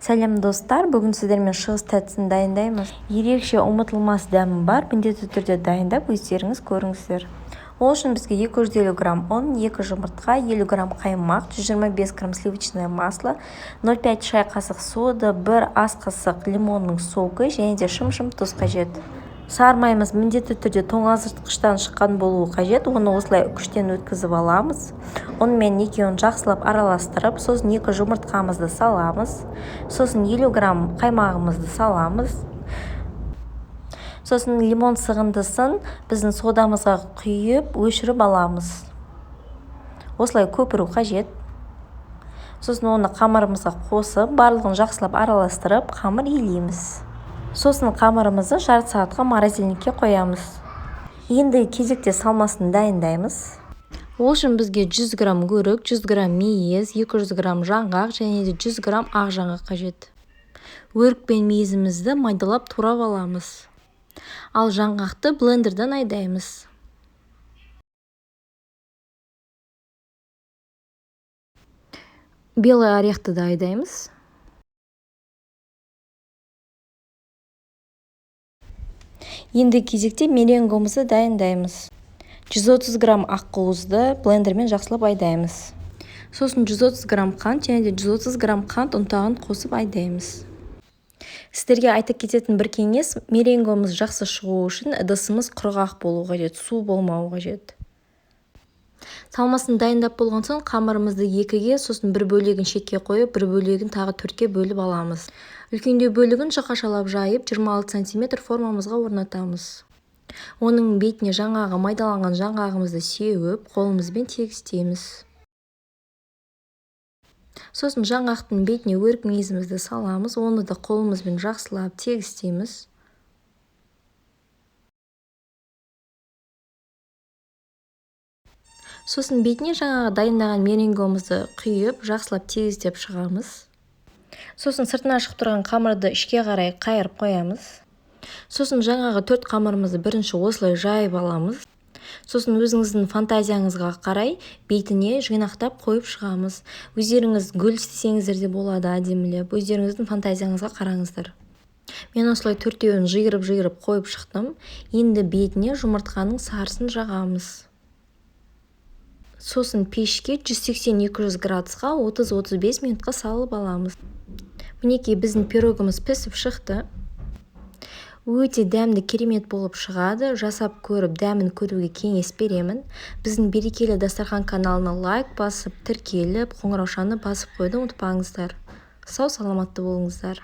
Сәлем достар, бүгін сіздермен шығыс тәттісін дайындаймыз. Ерекше ұмытылмас дәмі бар, міндетті түрде дайындап өздеріңіз көріңіздер. Ол үшін бізге 250 грамм ұн, 2 жұмыртқа, 50 грамм қаймақ, 125 грамм сливочное масло, 0,5 шай қасық сода, 1 ас қасық лимонның соғы және де шым-шым тұз қажет. Сармаймыз міндетті түрде тоңазытқыштан шыққан болуы қажет. Оны осылай күштен өткізіп аламыз. Онымен екеуін жақсылап араластырып, сосын 2 жұмыртқамызды саламыз. Сосын 50 грамм қаймағымызды саламыз. Сосын лимон сығындысын біздің содамызға құйып, өшіріп аламыз. Осылай көпіру қажет. Сосын оны қамырымызға қосып, барлығын жақсылап араластырып, қамыр илейміз. Сосын қамырымызды жарты сағатқа морозильникке қоямыз. Енді кезекте салмасын дайындаймыз. Ол үшін бізге 100 грамм көрік, 100 грамм мейіз, 200 грамм жаңғақ және де 100 грамм ақ жаңғақ қажет. Өрік пен мейізімізді майдалап турап аламыз. Ал жаңғақты блендерден айдаймыз. Белый орехты да айдаймыз. Енді кезекте меренгомызды дайындаймыз. 130 грамм ақуызды блендермен жақсылап айдаймыз. Сосын 130 грамм қант және де 130 грамм қант ұнтағын қосып айдаймыз. Сіздерге айта кететін бір кеңес, меренгомыз жақсы шығу үшін ыдысымыз құрғақ болу қажет, су болмауы қажет. Салмасын дайындап болған соң қамырымызды 2-ге, сосын бір бөлегін шетке қойып, бір бөлегін тағы 4-ке бөліп аламыз. Үлкендеу бөлігін жұқашалап жайып 26 см формамызға орнатамыз. Оның бетіне жаңағы майдаланған жаңғағымызды сеуіп, қолымызбен тегістейміз. Сосын жаңғақтың бетіне өрік мейізімізді саламыз, оны да қолымызбен жақсылап тегістейміз. Сосын бетіне жаңағы дайындаған меренгомызды құйып, жақсылап тегістеп шығамыз. Сосын сыртына шығып тұрған қамырды ішке қарай қайырып қоямыз. Сосын жаңағы 4 қамырымызды бірінші осылай жайып аламыз. Сосын өзіңіздің фантазияңызға қарай бетіне жинақтап қойып шығамыз. Өздеріңіз гүл істесеңіздер де болады әдемілеп. Өздеріңіздің фантазияңызға қараңыздар. Мен осылай 4-еуін жиырып қойып шықтым. Енді бетіне жұмыртқаның сарысын жағамыз. Сосын пешке 180-200 градусқа 30-35 минутқа салып аламыз. Мінекей біздің пирогымыз пісіп шықты. Өте дәмді керемет болып шығады. Жасап көріп, дәмін көруге кеңес беремін. Біздің берекелі дастархан каналына лайк басып, тіркеліп, қоңыраушаны басып қойды ұмытпаңыздар. Сау саламатты болыңыздар.